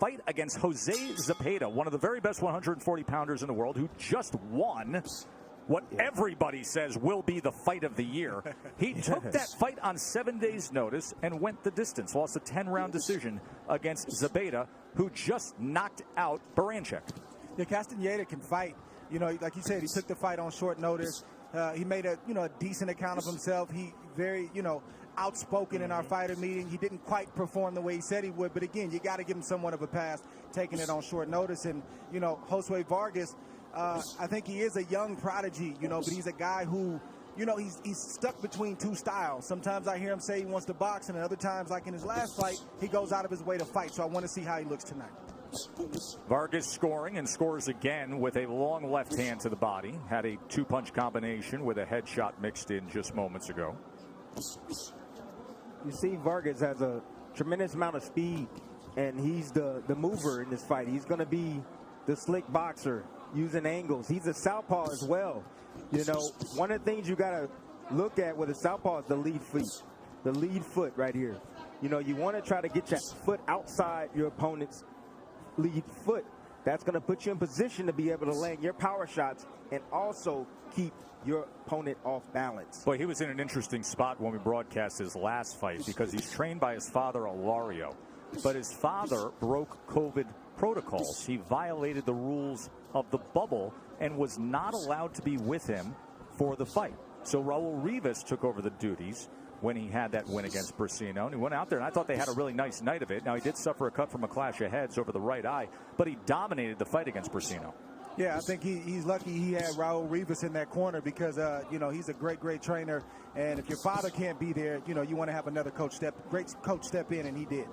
fight against Jose Zepeda, one of the very best 140-pounders in the world, who just won what everybody says will be the fight of the year. He took that fight on 7 days' notice and went the distance. Lost a 10-round decision against Zepeda, who just knocked out Baranchik. Yeah, Castaneda can fight. You know, like you said, he took the fight on short notice. He made a decent account of himself. He very outspoken in our fighter meeting. He didn't quite perform the way he said he would, but again, you got to give him somewhat of a pass, taking it on short notice. And Josue Vargas, I think he is a young prodigy, but he's a guy who, he's stuck between two styles. Sometimes I hear him say he wants to box, and other times, like in his last fight, he goes out of his way to fight. So I want to see how he looks tonight. Vargas scoring and scores again with a long left hand to the body. Had a two-punch combination with a headshot mixed in just moments ago. You see, Vargas has a tremendous amount of speed, and he's the mover in this fight. He's going to be the slick boxer, using angles. He's a southpaw as well. One of the things you got to look at with a southpaw is the lead foot. The lead foot right here. You want to try to get your foot outside your opponent's lead foot. That's going to put you in position to be able to land your power shots and also keep your opponent off balance. Boy, he was in an interesting spot when we broadcast his last fight because he's trained by his father, Ilario. But his father broke COVID protocols. He violated the rules of the bubble and was not allowed to be with him for the fight. So Raul Rivas took over the duties when he had that win against Brasino. And he went out there, and I thought they had a really nice night of it. Now, he did suffer a cut from a clash of heads over the right eye, but he dominated the fight against Brasino. Yeah, I think he's lucky he had Raul Rivas in that corner because, he's a great trainer. And if your father can't be there, you want to have another great coach step in, and he did.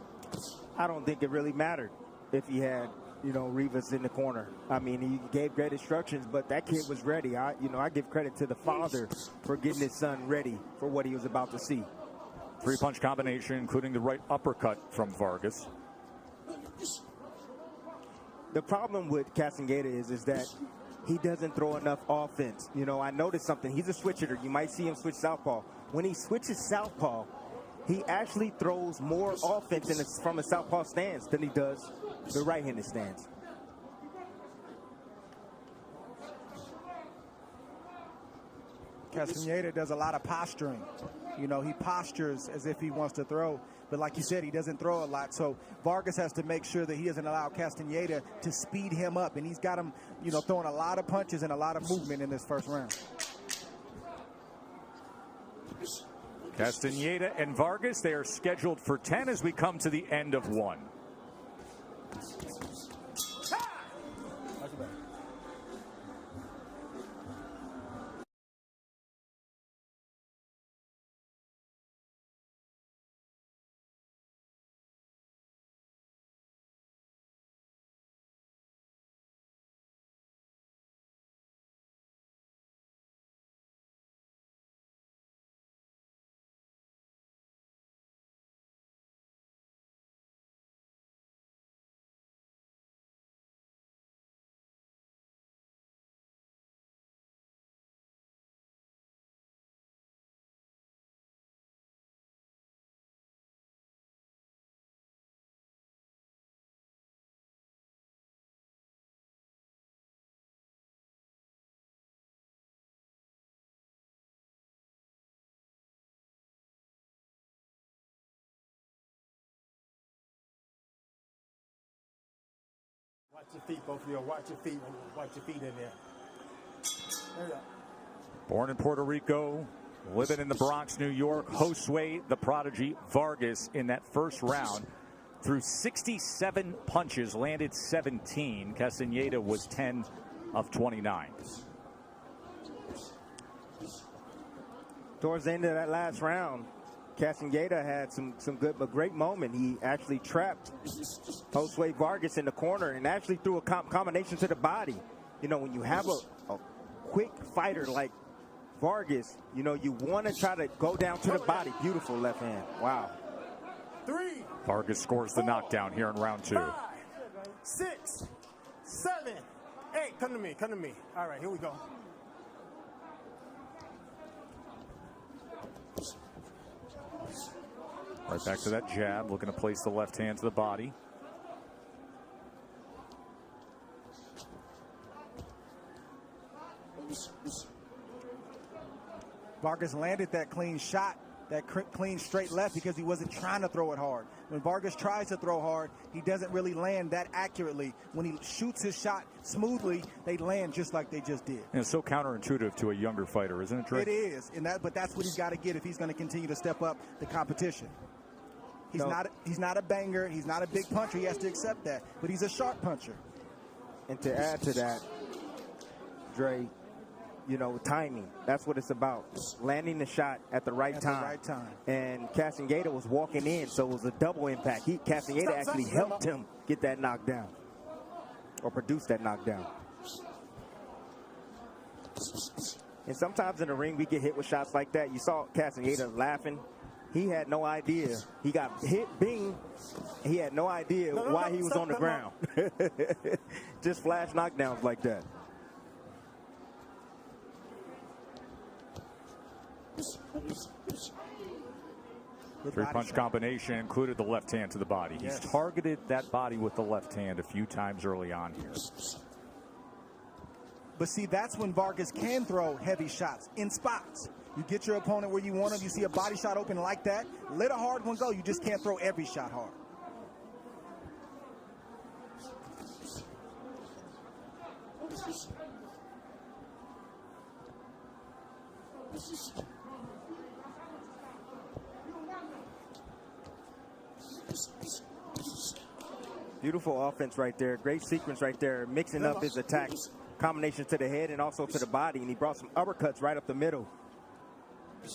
I don't think it really mattered if he had, Rivas in the corner. I mean, he gave great instructions, but that kid was ready. I give credit to the father for getting his son ready for what he was about to see. Three-punch combination, including the right uppercut from Vargas. The problem with Castaneda is that he doesn't throw enough offense. I noticed something. He's a switch hitter. You might see him switch southpaw. When he switches southpaw, he actually throws more offense from a southpaw stance than he does the right-handed stance. Castaneda does a lot of posturing. He postures as if he wants to throw. But like you said, he doesn't throw a lot. So Vargas has to make sure that he doesn't allow Castaneda to speed him up. And he's got him, throwing a lot of punches and a lot of movement in this first round. Castaneda and Vargas, they are scheduled for 10 as we come to the end of one. Watch your feet, both of you. Watch your feet. Watch your feet in there. There you go. Born in Puerto Rico, living in the Bronx, New York, Josue the Prodigy Vargas in that first round threw 67 punches, landed 17. Castaneda was 10 of 29. Towards the end of that last round, Castaneda had some good but great moment. He actually trapped Josue Vargas in the corner and actually threw a combination to the body. When you have a quick fighter like Vargas, you want to try to go down to the body. Beautiful left hand. Wow. 3. Vargas scores the knockdown here in round 2. 5, 6, 7, 8. Come to me. Come to me. All right, here we go. Right back to that jab, looking to place the left hand to the body. Vargas landed that clean shot, that clean straight left, because he wasn't trying to throw it hard. When Vargas tries to throw hard, he doesn't really land that accurately. When he shoots his shot smoothly, they land just like they just did. And it's so counterintuitive to a younger fighter, isn't it, Trey? It is, but that's what he's got to get if he's going to continue to step up the competition. He's not a banger. He's not a big puncher. He has to accept that. But he's a sharp puncher. And to add to that, Dre, timing. That's what it's about. Landing the shot at the right time. And Castaneda was walking in, so it was a double impact. Castaneda actually helped him get that knockdown, or produce that knockdown. And sometimes in the ring, we get hit with shots like that. You saw Castaneda laughing. He had no idea. He got hit, bing. He had no idea why he was on the ground. Just flash knockdowns like that. Three-punch combination included the left hand to the body. He's targeted that body with the left hand a few times early on here. But see, that's when Vargas can throw heavy shots in spots. You get your opponent where you want him. You see a body shot open like that, let a hard one go. You just can't throw every shot hard. Beautiful offense right there. Great sequence right there. Mixing up his attacks. Combinations to the head and also to the body. And he brought some uppercuts right up the middle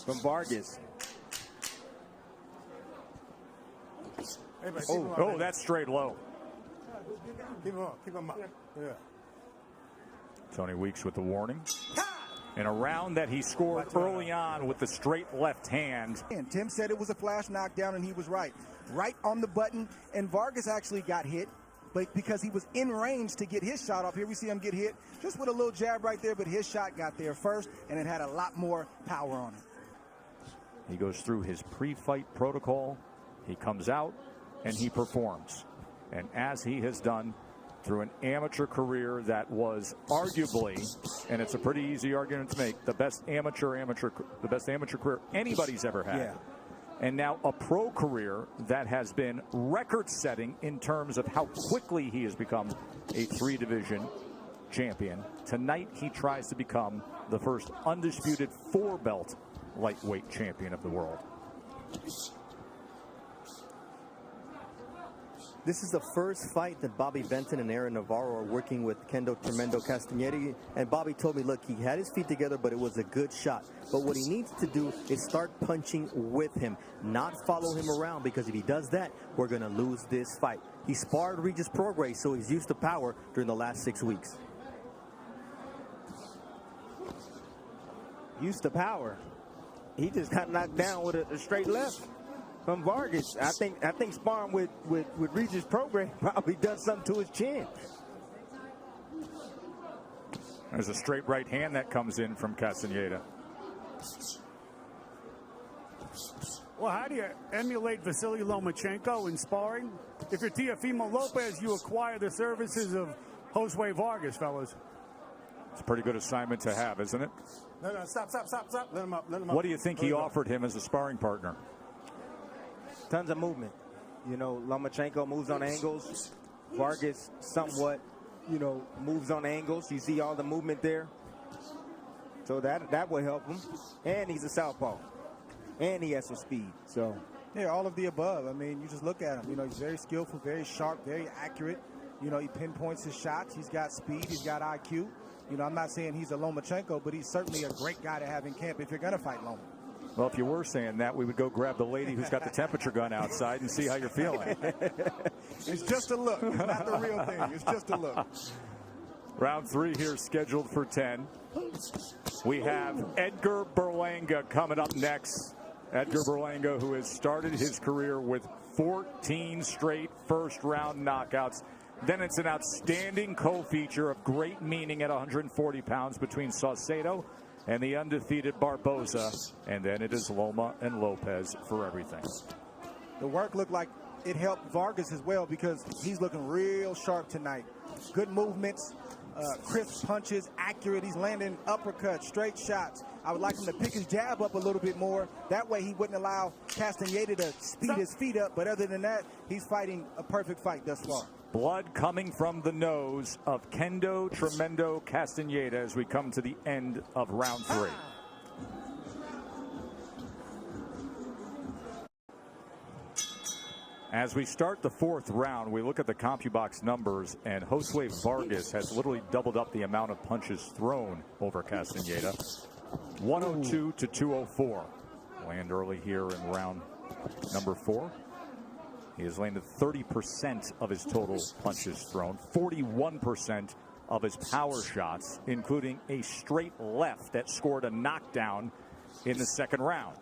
from Vargas. Oh, that's straight low. Keep him up. Keep him up. Yeah. Tony Weeks with the warning. In a round that he scored early on with the straight left hand. And Tim said it was a flash knockdown, and he was right. Right on the button, and Vargas actually got hit, but because he was in range to get his shot off. Here we see him get hit just with a little jab right there, but his shot got there first, and it had a lot more power on it. He goes through his pre-fight protocol. He comes out, and he performs. And as he has done through an amateur career that was arguably, and it's a pretty easy argument to make, the best amateur career anybody's ever had. Yeah. And now a pro career that has been record-setting in terms of how quickly he has become a three-division champion. Tonight, he tries to become the first undisputed four-belt lightweight champion of the world. This is the first fight that Bobby Benton and Aaron Navarro are working with Kendo Castaneda. And Bobby told me, look, he had his feet together, but it was a good shot. But what he needs to do is start punching with him, not follow him around, because if he does that, we're going to lose this fight. He sparred Regis Prograis, so he's used to power during the last 6 weeks. Used to power. He just got knocked down with a straight left from Vargas. I think sparring with Regis Prograis probably does something to his chin. There's a straight right hand that comes in from Castaneda. Well, how do you emulate Vasily Lomachenko in sparring? If you're Teofimo Lopez, you acquire the services of Josue Vargas, fellas. It's a pretty good assignment to have, isn't it? No, stop. Let him up. What do you think he offered him as a sparring partner? Tons of movement. Lomachenko moves on angles. Vargas somewhat, moves on angles. You see all the movement there. So that will help him. And he's a southpaw. And he has some speed. So yeah, all of the above. I mean, you just look at him. He's very skillful, very sharp, very accurate. He pinpoints his shots. He's got speed. He's got IQ. I'm not saying he's a Lomachenko, but he's certainly a great guy to have in camp if you're going to fight Loma. Well, if you were saying that, we would go grab the lady who's got the temperature gun outside and see how you're feeling. It's just a look, not the real thing. It's just a look. Round 3 here scheduled for 10. We have Edgar Berlanga coming up next. Edgar Berlanga, who has started his career with 14 straight first-round knockouts. Then it's an outstanding co-feature of great meaning at 140 pounds between Saucedo and the undefeated Barboza. And then it is Loma and Lopez for everything. The work looked like it helped Vargas as well, because he's looking real sharp tonight. Good movements, crisp punches, accurate. He's landing uppercuts, straight shots. I would like him to pick his jab up a little bit more. That way he wouldn't allow Castaneda to speed his feet up. But other than that, he's fighting a perfect fight thus far. Blood coming from the nose of Kendo Tremendo Castaneda as we come to the end of round 3. As we start the 4th round, we look at the CompuBox numbers, and Josue Vargas has literally doubled up the amount of punches thrown over Castaneda. 102 to 204. Land early here in round number 4. He has landed 30% of his total punches thrown, 41% of his power shots, including a straight left that scored a knockdown in the 2nd round.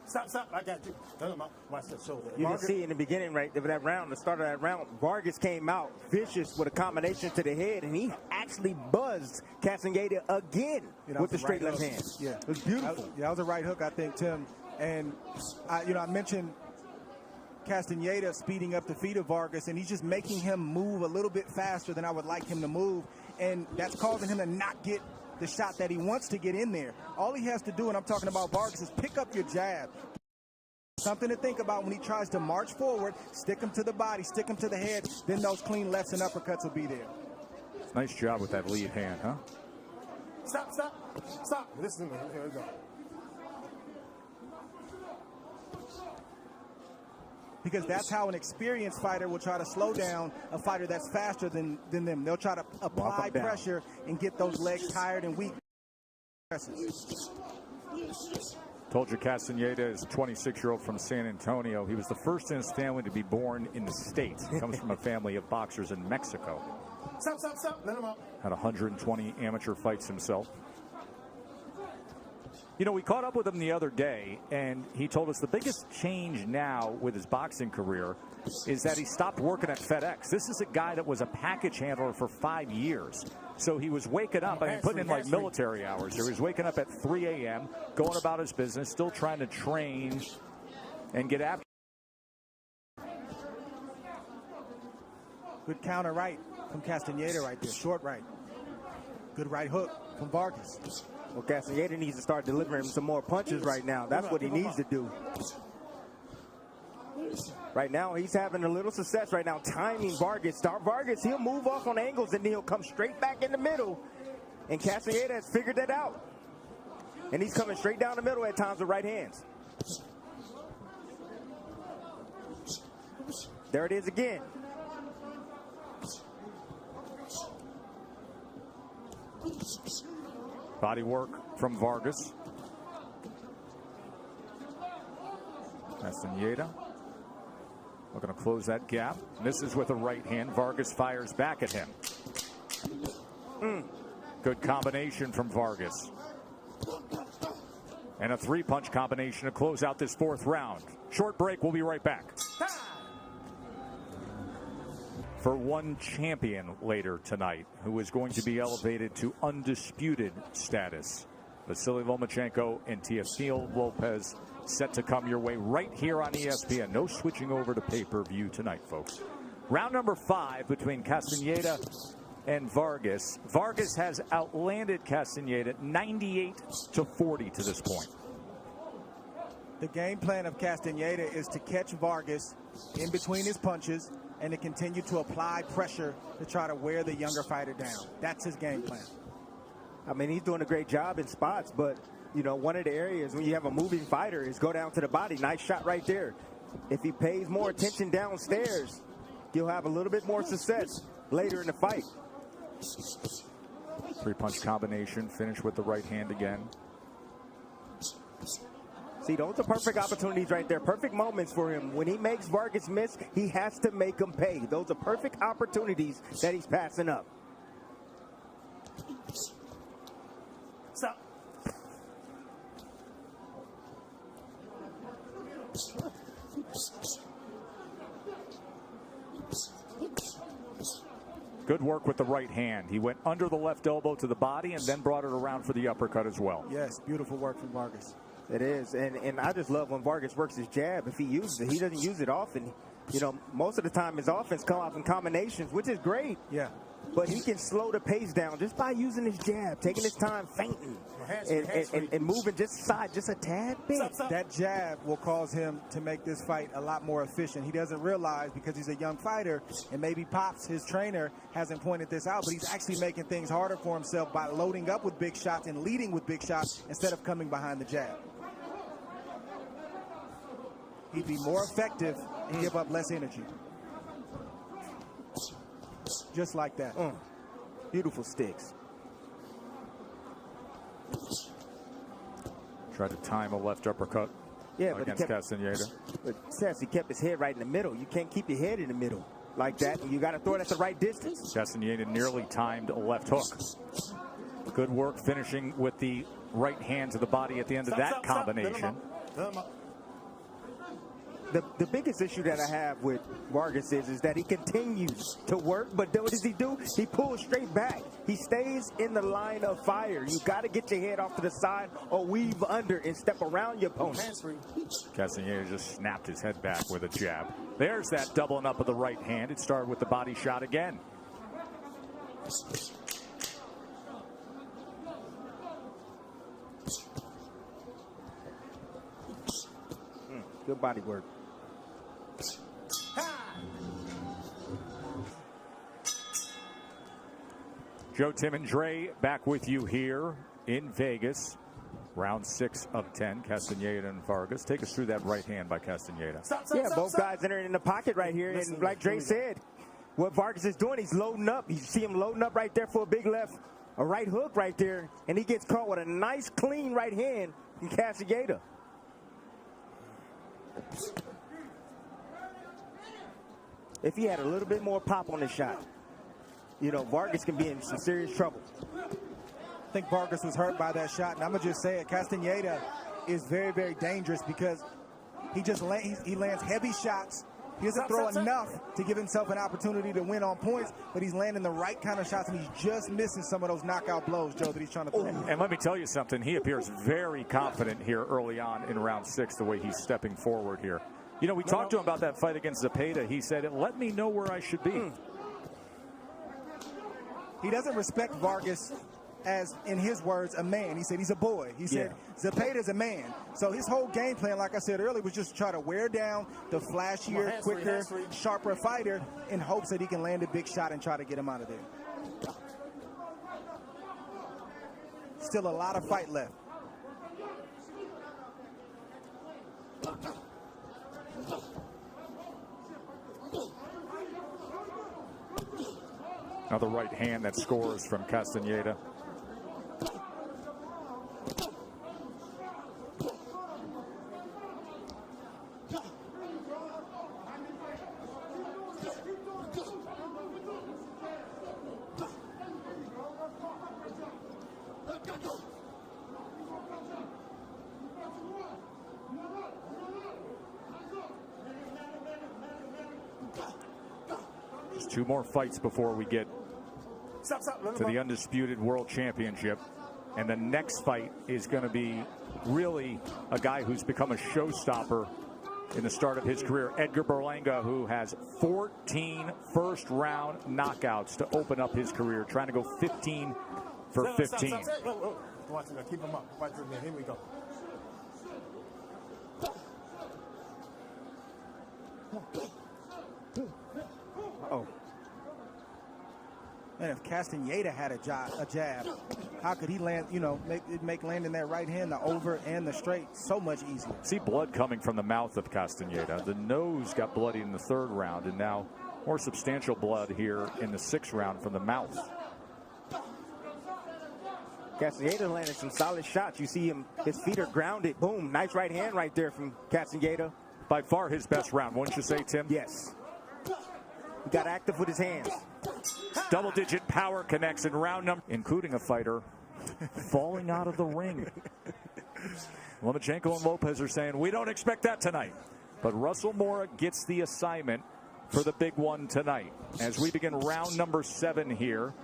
Stop. I got you. Watch that shoulder. You can see in the beginning, right, of that round, the start of that round, Vargas came out vicious with a combination to the head, and he actually buzzed Castaneda again with the straight left hand. Yeah. It was beautiful. That was a right hook, I think, Tim. And, I mentioned Castaneda speeding up the feet of Vargas, and he's just making him move a little bit faster than I would like him to move, and that's causing him to not get the shot that he wants to get in there. All he has to do, and I'm talking about Vargas, is pick up your jab. Something to think about when he tries to march forward. Stick him to the body, stick him to the head, then those clean lefts and uppercuts will be there. Nice job with that lead hand, huh? Stop. Listen to me. Here we go. Because that's how an experienced fighter will try to slow down a fighter that's faster than them. They'll try to apply pressure and get those legs tired and weak. Told you Castaneda is a 26-year-old from San Antonio. He was the first in his family to be born in the States. He comes from a family of boxers in Mexico. Stop. Let him out. Had 120 amateur fights himself. We caught up with him the other day, and he told us the biggest change now with his boxing career is that he stopped working at FedEx. This is a guy that was a package handler for 5 years. So he was waking up, putting in like military hours here. He was waking up at 3 a.m., going about his business, still trying to train and get after. Good counter right from Castaneda right there, short right. Good right hook from Vargas. Well, Castaneda needs to start delivering some more punches right now. That's what he needs to do. Right now, he's having a little success right now, timing Vargas. Vargas, he'll move off on angles, and then he'll come straight back in the middle. And Castaneda has figured that out. And he's coming straight down the middle at times with right hands. There it is again. Body work from Vargas. Castaneda looking to close that gap. Misses with a right hand. Vargas fires back at him. Good combination from Vargas. And a 3-punch combination to close out this 4th round. Short break. We'll be right back. For one champion later tonight who is going to be elevated to undisputed status. Vasily Lomachenko and Teofimo Lopez set to come your way right here on ESPN. No switching over to pay-per-view tonight, folks. Round number 5 between Castaneda and Vargas. Vargas has outlanded Castaneda 98-40 to this point. The game plan of Castaneda is to catch Vargas in between his punches and to continue to apply pressure to try to wear the younger fighter down. That's his game plan. I mean, he's doing a great job in spots, but, one of the areas when you have a moving fighter is go down to the body. Nice shot right there. If he pays more attention downstairs, he'll have a little bit more success later in the fight. 3-punch combination, finish with the right hand again. See, those are perfect opportunities right there. Perfect moments for him. When he makes Vargas miss, he has to make him pay. Those are perfect opportunities that he's passing up. Stop. Good work with the right hand. He went under the left elbow to the body and then brought it around for the uppercut as well. Yes, beautiful work from Vargas. It is, and I just love when Vargas works his jab. If he uses it, he doesn't use it often. Most of the time his offense comes off in combinations, which is great. Yeah. but he can slow the pace down just by using his jab, taking his time, feinting, and moving just aside just a tad bit. That jab will cause him to make this fight a lot more efficient. He doesn't realize, because he's a young fighter, and maybe Pops, his trainer, hasn't pointed this out, but he's actually making things harder for himself by loading up with big shots and leading with big shots instead of coming behind the jab. He'd be more effective and give up less energy. Just like that. Beautiful sticks. Tried to time a left uppercut against Castaneda. But he kept his head right in the middle. You can't keep your head in the middle like that. You got to throw it at the right distance. Castaneda nearly timed a left hook. Good work finishing with the right hand to the body at the end of that combination. The biggest issue that I have with Vargas is that he continues to work, but what does he do? He pulls straight back. He stays in the line of fire. You got to get your head off to the side or weave under and step around your opponent. Castaneda just snapped his head back with a jab. There's that doubling up of the right hand. It started with the body shot again. Good body work. Joe, Tim, and Dre back with you here in Vegas. Round 6 of 10, Castaneda and Vargas. Take us through that right hand by Castaneda. Both guys entering in the pocket right here. And like Dre said, what Vargas is doing, he's loading up. You see him loading up right there for a big left, a right hook right there. And he gets caught with a nice, clean right hand from Castaneda. If he had a little bit more pop on the shot, you know, Vargas can be in some serious trouble. I think Vargas was hurt by that shot, and I'm going to just say it. Castaneda is very, very dangerous because he just lands heavy shots. He doesn't throw enough to give himself an opportunity to win on points, but he's landing the right kind of shots, and he's just missing some of those knockout blows, Joe, that he's trying to throw. And let me tell you something. He appears very confident here early on in round 6, the way he's stepping forward here. You know, we talked to him about that fight against Zepeda. He said, it let me know where I should be. He doesn't respect Vargas as, in his words, a man. He said he's a boy. He said Zepeda's a man. So his whole game plan, like I said earlier, was just to try to wear down the flashier, quicker, sharper fighter in hopes that he can land a big shot and try to get him out of there. Still a lot of fight left. Another right hand that scores from Castaneda. Just 2 more fights before we get to the undisputed world championship. And the next fight is going to be really a guy who's become a showstopper in the start of his career. Edgar Berlanga, who has 14 first-round knockouts to open up his career, trying to go 15 for 15. Watch him. Keep him up. Watch him. Here we go. Uh-oh. Man, if Castaneda had a jab, how could he land, you know, make landing that right hand, the over and the straight, so much easier. See blood coming from the mouth of Castaneda. The nose got bloody in the 3rd round, and now more substantial blood here in the 6th round from the mouth. Castaneda landed some solid shots. You see him, his feet are grounded. Boom, nice right hand right there from Castaneda. By far his best round, wouldn't you say, Tim? Yes. He got active with his hands. Double-digit power connects in round number, including a fighter falling out of the ring. Lomachenko and Lopez are saying, we don't expect that tonight. But Russell Mora gets the assignment for the big one tonight. As we begin round number 7 here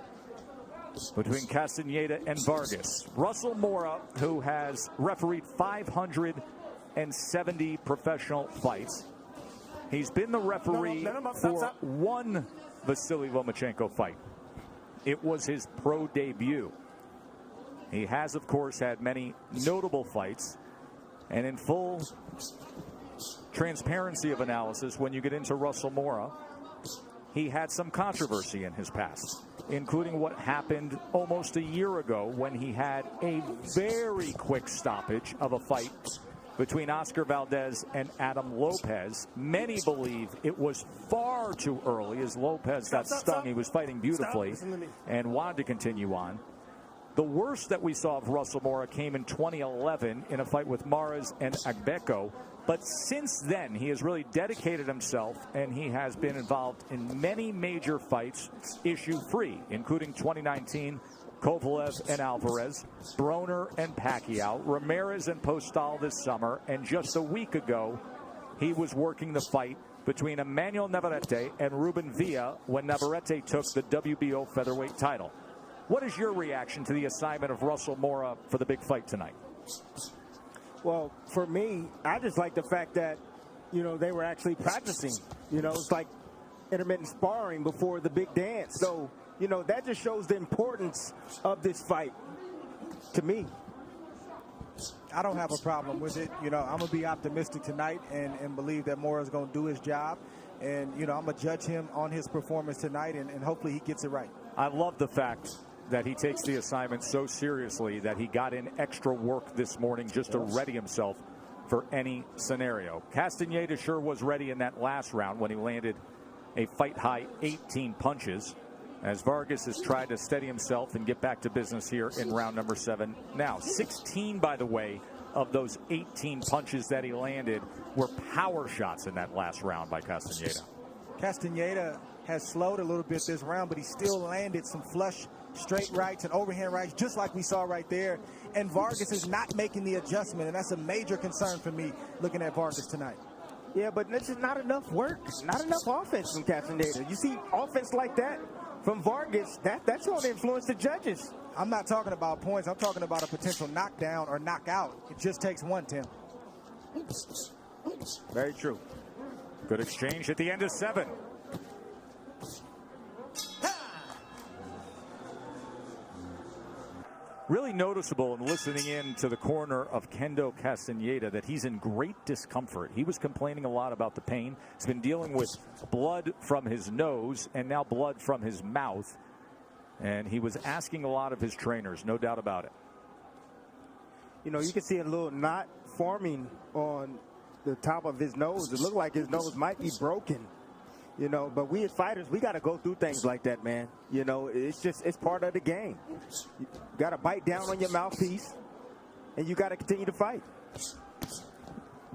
between Castaneda and Vargas. Russell Mora, who has refereed 570 professional fights. He's been the referee for 1 Vasily Lomachenko fight. it was his pro debut. He has, of course, had many notable fights. And in full transparency of analysis, when you get into Russell Mora, he had some controversy in his past, including what happened almost a year ago when he had a very quick stoppage of a fight between Oscar Valdez and Adam Lopez. Many believe it was far too early as Lopez got stung. He was fighting beautifully and wanted to continue on. The worst that we saw of Russell Mora came in 2011 in a fight with Mares and Agbeko. But since then, he has really dedicated himself, and he has been involved in many major fights issue-free, including 2019, Kovalev and Alvarez, Broner and Pacquiao, Ramirez and Postal this summer, and just a week ago, he was working the fight between Emmanuel Navarrete and Ruben Villa when Navarrete took the WBO featherweight title. What is your reaction to the assignment of Russell Mora for the big fight tonight? Well, for me, I just like the fact that, they were actually practicing. It's like intermittent sparring before the big dance. So, that just shows the importance of this fight to me. I don't have a problem with it. I'm going to be optimistic tonight and believe that Mora's going to do his job. And, I'm going to judge him on his performance tonight, and hopefully he gets it right. I love the fact that he takes the assignment so seriously that he got in extra work this morning just to ready himself for any scenario. Castaneda sure was ready in that last round when he landed a fight-high 18 punches, as Vargas has tried to steady himself and get back to business here in round number 7. Now, 16, by the way, of those 18 punches that he landed were power shots in that last round by Castaneda. Castaneda has slowed a little bit this round, but he still landed some flush straight rights and overhand rights, just like we saw right there. And Vargas is not making the adjustment, and that's a major concern for me looking at Vargas tonight. Yeah, but this is not enough work, not enough offense from Castaneda. You see offense like that from Vargas, that's going to influence the judges. I'm not talking about points. I'm talking about a potential knockdown or knockout. It just takes one, Tim. Very true. Good exchange at the end of 7. Really noticeable in listening in to the corner of Kendo Castaneda that he's in great discomfort. He was complaining a lot about the pain. He's been dealing with blood from his nose and now blood from his mouth. And he was asking a lot of his trainers, no doubt about it. You can see a little knot forming on the top of his nose. It looked like his nose might be broken. But we as fighters, we got to go through things like that, man. It's part of the game. You got to bite down on your mouthpiece, and you got to continue to fight.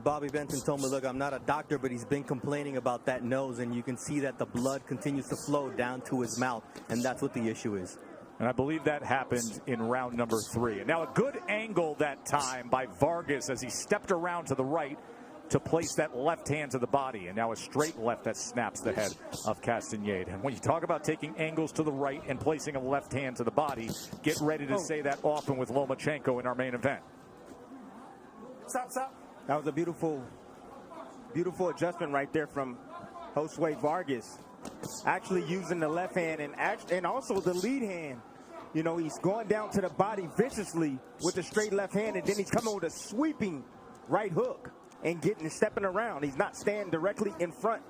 Bobby Benton told me, look, I'm not a doctor, but he's been complaining about that nose, and you can see that the blood continues to flow down to his mouth, and that's what the issue is. And I believe that happened in round number 3. And now a good angle that time by Vargas as he stepped around to the right to place that left hand to the body, and now a straight left that snaps the head of Castaneda. And when you talk about taking angles to the right and placing a left hand to the body, get ready to say that often with Lomachenko in our main event. Stop. That was a beautiful adjustment right there from Josue Vargas. Actually using the left hand and also the lead hand. He's going down to the body viciously with the straight left hand, and then he's coming with a sweeping right hook and stepping around. He's not standing directly in front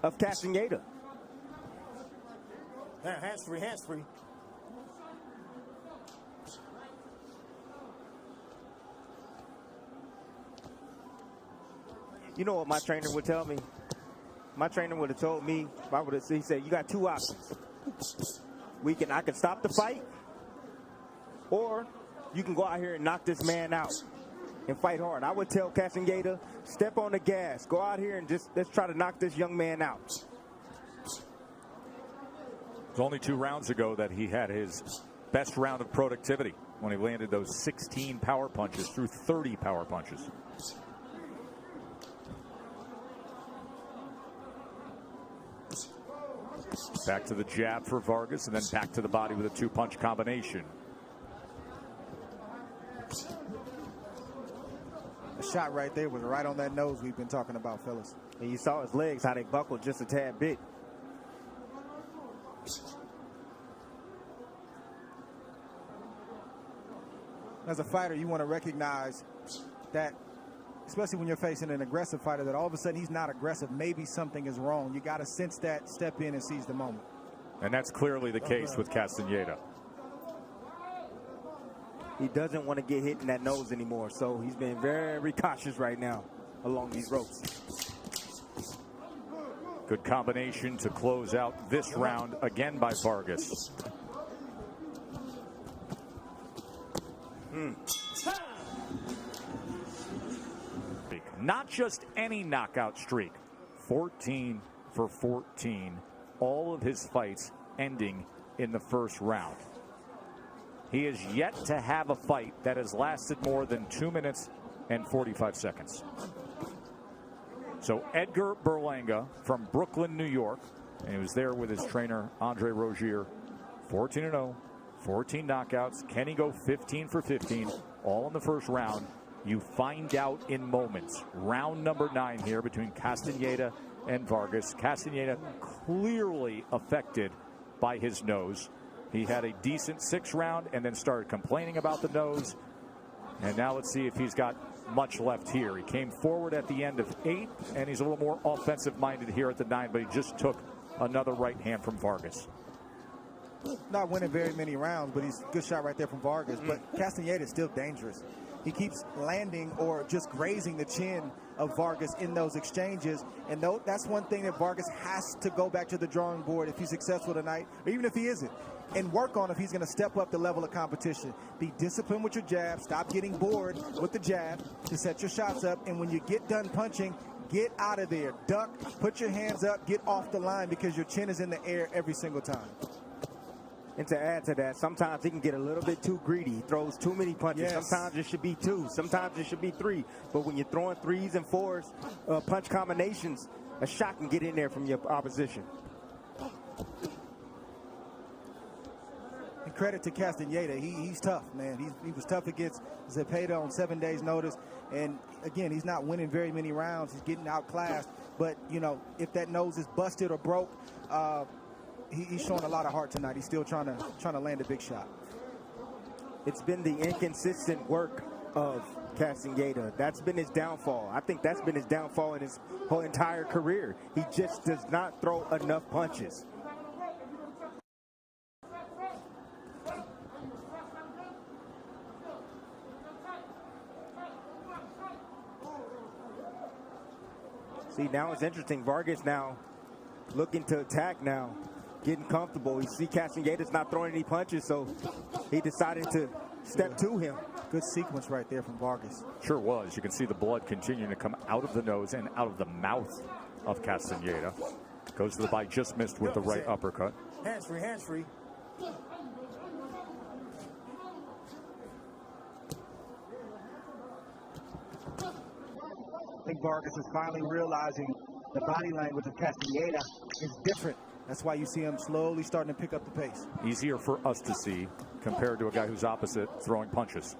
of Castaneda. Hands free. You know what my trainer would tell me? My trainer would have told me, he said, you got 2 options. I can stop the fight, or you can go out here and knock this man out and fight hard. I would tell Castaneda, step on the gas, go out here and let's try to knock this young man out. It was only 2 rounds ago that he had his best round of productivity when he landed those 16 power punches through 30 power punches. Back to the jab for Vargas, and then back to the body with a 2-punch combination. The shot right there was right on that nose we've been talking about, fellas. And you saw his legs, how they buckled just a tad bit. As a fighter, you want to recognize that, especially when you're facing an aggressive fighter, that all of a sudden he's not aggressive. Maybe something is wrong. You got to sense that, step in, and seize the moment. And that's clearly the case with Castaneda. He doesn't want to get hit in that nose anymore, so he's been very cautious right now along these ropes. Good combination to close out this round again by Vargas. Not just any knockout streak. 14 for 14. All of his fights ending in the first round. He is yet to have a fight that has lasted more than 2 minutes and 45 seconds. So Edgar Berlanga from Brooklyn, New York, and he was there with his trainer, Andre Rozier. 14-0, 14 knockouts. Can he go 15 for 15, all in the first round? You find out in moments. Round number 9 here between Castaneda and Vargas. Castaneda clearly affected by his nose. He had a decent 6th round and then started complaining about the nose. And now let's see if he's got much left here. He came forward at the end of 8, and he's a little more offensive-minded here at the 9, but he just took another right hand from Vargas. Not winning very many rounds, but he's a good shot right there from Vargas. But Castaneda is still dangerous. He keeps landing or just grazing the chin of Vargas in those exchanges. And that's one thing that Vargas has to go back to the drawing board if he's successful tonight, or even if he isn't, and work on if he's going to step up the level of competition. Be disciplined with your jab. Stop getting bored with the jab to set your shots up. And when you get done punching, get out of there. Duck, put your hands up, get off the line, because your chin is in the air every single time. And to add to that, sometimes he can get a little bit too greedy. He throws too many punches. Yes. Sometimes it should be 2. Sometimes it should be 3. But when you're throwing 3s and 4s, punch combinations, a shot can get in there from your opposition. And credit to Castaneda. He's tough, man. He was tough against Zepeda on 7 days' notice. And, again, he's not winning very many rounds. He's getting outclassed. But, you know, if that nose is busted or broke, he's showing a lot of heart tonight. He's still trying to land a big shot. It's been the inconsistent work of Castaneda. That's been his downfall. I think that's been his downfall in his whole entire career. He just does not throw enough punches. See, now it's interesting. Vargas now looking to attack now, getting comfortable. You see Castaneda's not throwing any punches, so he decided to step to him. Good sequence right there from Vargas. Sure was. You can see the blood continuing to come out of the nose and out of the mouth of Castaneda. Goes to the body, just missed with the right uppercut. Hands free, hands free. I think Vargas is finally realizing the body language of Castaneda is different. That's why you see him slowly starting to pick up the pace. Easier for us to see compared to a guy who's opposite, throwing punches.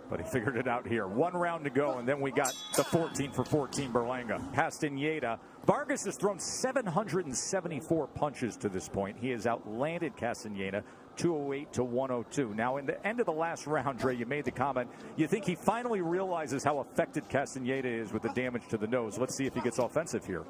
But he figured it out here. 1 round to go, and then we got the 14 for 14 Berlanga. Castaneda. Vargas has thrown 774 punches to this point. He has outlanded Castaneda 208 to 102. Now, in the end of the last round, Dre, you made the comment, you think he finally realizes how affected Castaneda is with the damage to the nose. Let's see if he gets offensive here.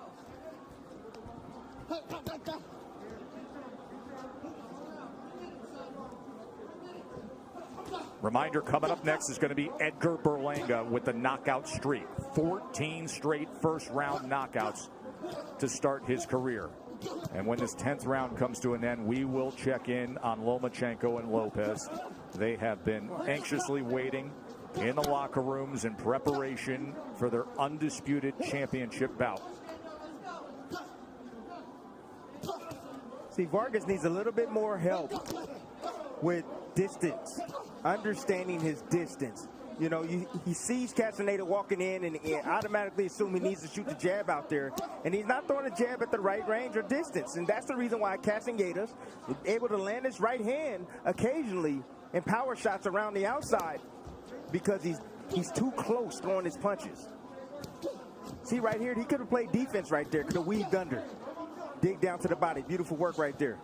Reminder, coming up next is going to be Edgar Berlanga with the knockout streak. 14 straight first-round knockouts to start his career. And when this 10th round comes to an end, we will check in on Lomachenko and Lopez. They have been anxiously waiting in the locker rooms in preparation for their undisputed championship bout. See, Vargas needs a little bit more help with distance, understanding his distance. You know, he sees Castaneda walking in and automatically assumes he needs to shoot the jab out there. And he's not throwing a jab at the right range or distance. And that's the reason why Castaneda's able to land his right hand occasionally in power shots around the outside, because he's too close throwing his punches. See right here, he could have played defense right there, could have weaved under. Dig down to the body. Beautiful work right there.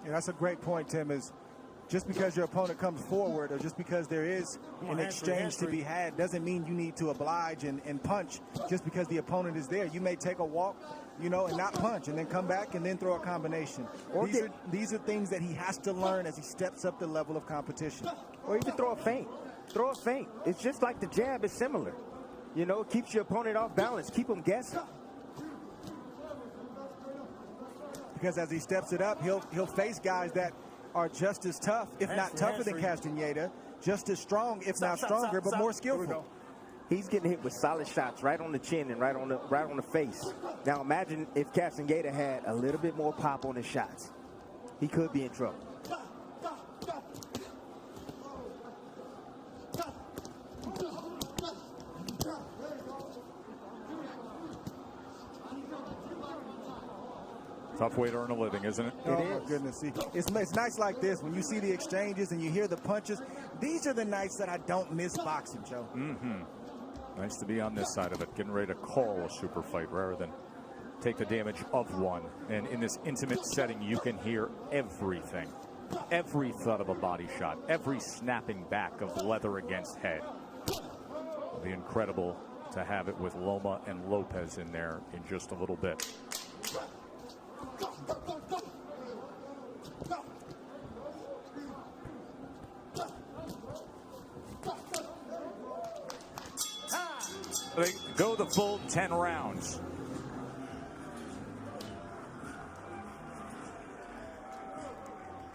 Yeah, that's a great point, Tim, is just because your opponent comes forward or just because there is an exchange to be had doesn't mean you need to oblige and punch just because the opponent is there. You may take a walk, and not punch, and then come back and then throw a combination. These are things that he has to learn as he steps up the level of competition. Or you can throw a feint. Throw a feint. It's just like the jab is similar. It keeps your opponent off balance. Keep him guessing. Because as he steps it up, he'll face guys that are just as tough, if not tougher than Castaneda, just as strong, if not stronger, but more skillful. He's getting hit with solid shots right on the chin and right on the face. Now imagine if Castaneda had a little bit more pop on his shots. He could be in trouble. Tough way to earn a living, isn't it? Oh, my goodness. See, it's nights like this when you see the exchanges and you hear the punches. These are the nights that I don't miss boxing, Joe. Nice to be on this side of it, getting ready to call a super fight rather than take the damage of one. And in this intimate setting, you can hear everything. Every thud of a body shot, every snapping back of leather against head. It'll be incredible to have it with Loma and Lopez in there in just a little bit. They go the full 10 rounds.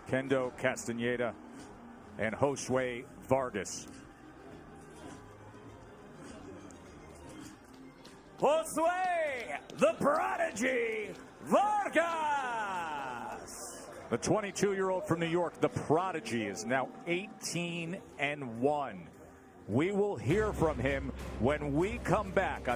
Kendo Castaneda and Josue Vargas. Josue, the prodigy, Vargas! The 22-year-old from New York, the prodigy, is now 18-1. We will hear from him when we come back on